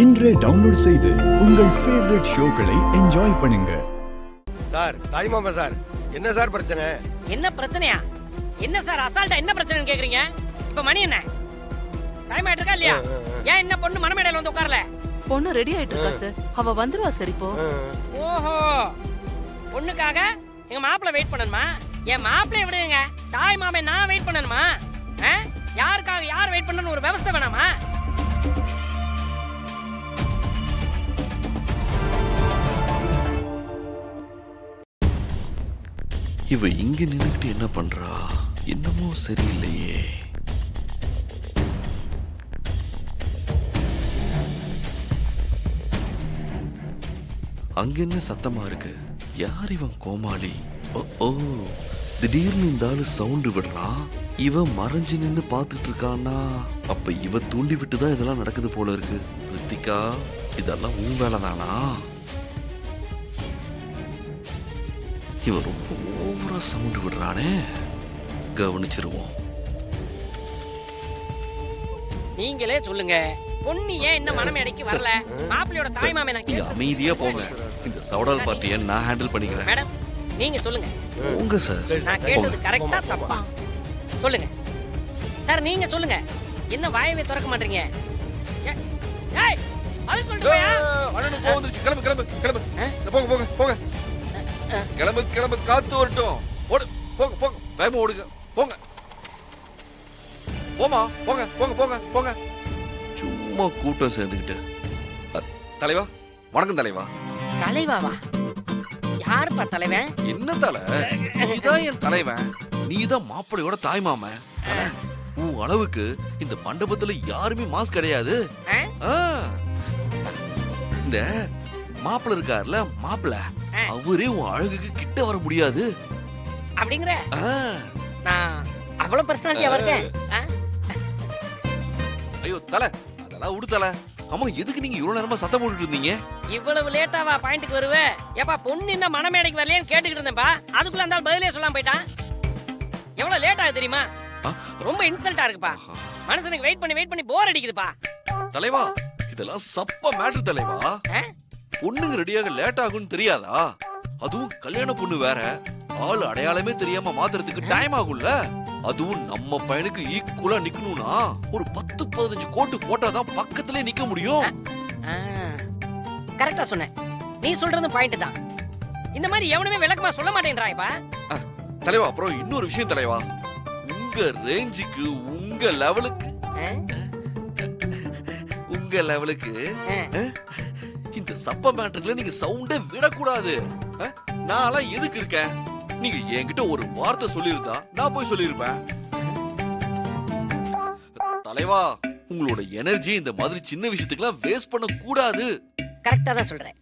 இன்றே டவுன்லோட் செய்து உங்கள் ஃபேவரட் ஷோக்களை என்ஜாய் பண்ணுங்க. சார் தாய்மாமா சார், என்ன சார் பிரச்சனை? என்ன பிரச்சனையா? என்ன சார் அசால்ட்டா என்ன பிரச்சனைன்னு கேக்குறீங்க? இப்ப மணி என்ன டைம் ஆயிட்டு இருக்கா இல்லையா? ஏன் என்ன பொண்ணு மணமேடையில வந்து உட்காரல? பொண்ணு ரெடி ஆயிட்டு இருக்கா சார். அவ வந்துருவா சார் இப்போ. ஓஹோ, பொண்ணுக்காக எங்க மாப்பிள்ளை வெயிட் பண்ணணுமா? என் மாப்பிள்ளைய விடுங்க, தாய் மாமே நான் வெயிட் பண்ணணுமா? யாருக்காக யார் வெயிட் பண்ணணும் ஒரு விவஸ்தை வேணாமா? இவ இங்க நின்னுக்கிட்டு என்ன பண்றா? என்னமோ சரியில்லையே. அங்க என்ன சத்தமா இருக்கு? யார் இவன் கோமாளி? ஓ, திடீர்னு இந்த ஆளு சவுண்ட் விடுறான். இவ மறைஞ்சு நின்னு பாத்துட்டு இருக்கானா? அப்ப இவ தூண்டி விட்டுதான் இதெல்லாம் நடக்குது போல இருக்கு. ரித்திகா, இதெல்லாம் உன் வேலைதானா? இவன் ரொம்ப ஓவரா சவுண்ட் விடுறானே, கவனிச்சிருவோம். நீங்களே சொல்லுங்க, பொண்ணு ஏன் என்ன மணமேடைக்கு வரல? மாப்பிள்ளையோட தாய் மாமே நான் கேட்டேன். அமைதியா போங்க. இந்த சவுடால் பார்ட்டியை நான் ஹேண்டில் பண்ணிக்கிறேன். மேடம் நீங்க சொல்லுங்க. போங்க சார். நான் கேட்டது கரெக்டா தப்பா? சொல்லுங்க சார், நீங்க சொல்லுங்க. என்ன வாயவே திறக்க மாட்டீங்க? ஏய், அது சொல்லிட்டு போயா? அண்ணனுக்கு கோவம் வந்துருச்சு. கிளம்பு கிளம்பு கிளம்பு. போங்க போங்க போங்க. கிளம்பு கிளம்பு, காத்து வரட்டும். ஓடு, போங்க போங்க, வேகமா ஓடுங்க. போங்க போமா, போங்க போங்க போங்க போங்க. சும்மா கூட்டம் சேர்ந்துக்கிட்டு. தலைவா, வணக்கம் தலைவா. தலைவாவா? யாருப்பா தலைவன்? என்ன தலை? நீதான் என் தலைவன். நீதான் மாப்பிள்ளையோட தாய் மாமன். உன் அளவுக்கு இந்த மண்டபத்துல யாருமே மாஸ்க் கிடையாது. இந்த மாப்பிள்ள இருக்காருல, மாப்பிள்ள அவரே உன் அழகுக்கு கிட்ட வர முடியாது அப்படிங்கிற? நான் அவ்வளவு பர்சனாலிட்டியா இருக்கேன்? ஐயோ தலை, அதெல்லாம் விடு தலை. ஆமா, எதுக்கு நீங்க இவ்வளவு நேரமா சத்தம் போட்டுட்டு இருந்தீங்க? இவ்வளவு லேட்டாவா பாயிண்ட்க்கு வருவே? ஏப்பா பொண்ணு என்ன மணமேடைக்கு வரலையேன்னு கேட்டுக்கிட்டு இருந்தேன்பா. அதுக்குள்ள அந்த பதிலே சொல்லாம போயிட்டான். எவ்வளவு லேட் ஆகுது தெரியுமா? ரொம்ப இன்சல்ட்டா இருக்குப்பா. மனுஷனுக்கு வெயிட் பண்ணி போர் அடிக்குதுப்பா. தலைவா, இதெல்லாம் சப்ப மேட்டர் தலைவா. பொண்ணுங்க ரெடியாக லேட் ஆகும்னு தெரியாதா? அதுவும் கல்யாண பொண்ணு வேற. ஆள் அடையாளமே தெரியாம மாத்துறதுக்கு டைம் ஆகும்ல. அதுவும் நம்ம பையனுக்கு ஈக்குவலா நிக்கணும்னா ஒரு 10-15 கோட்டு போட்டாதான் பக்கத்திலே நிக்க முடியும். கரெக்டா சொன்ன. நீ சொல்றது பாயிண்ட் தான். இந்த மாதிரி எவனுமே விளக்கமா சொல்ல மாட்டேன்றாயப்பா. தலைவா, அப்புறம் இன்னொரு விஷயம் தலைவா. உங்க ரேஞ்சுக்கு, உங்க லெவலுக்கு இந்த சப்ப மேட்டர்ல நீங்க சவுண்டே விடக்கூடாது. நான் எதுக்கு இருக்கேன்? நீங்க என்கிட்ட ஒரு வார்த்தை சொல்லியிருந்தா நான் போய் சொல்லியிருப்பேன். தலைவா, உங்களோட எனர்ஜி இந்த மாதிரி சின்ன விஷயத்துக்குலாம் வேஸ்ட் பண்ண கூடாது. கரெக்டா தான் சொல்றேன்.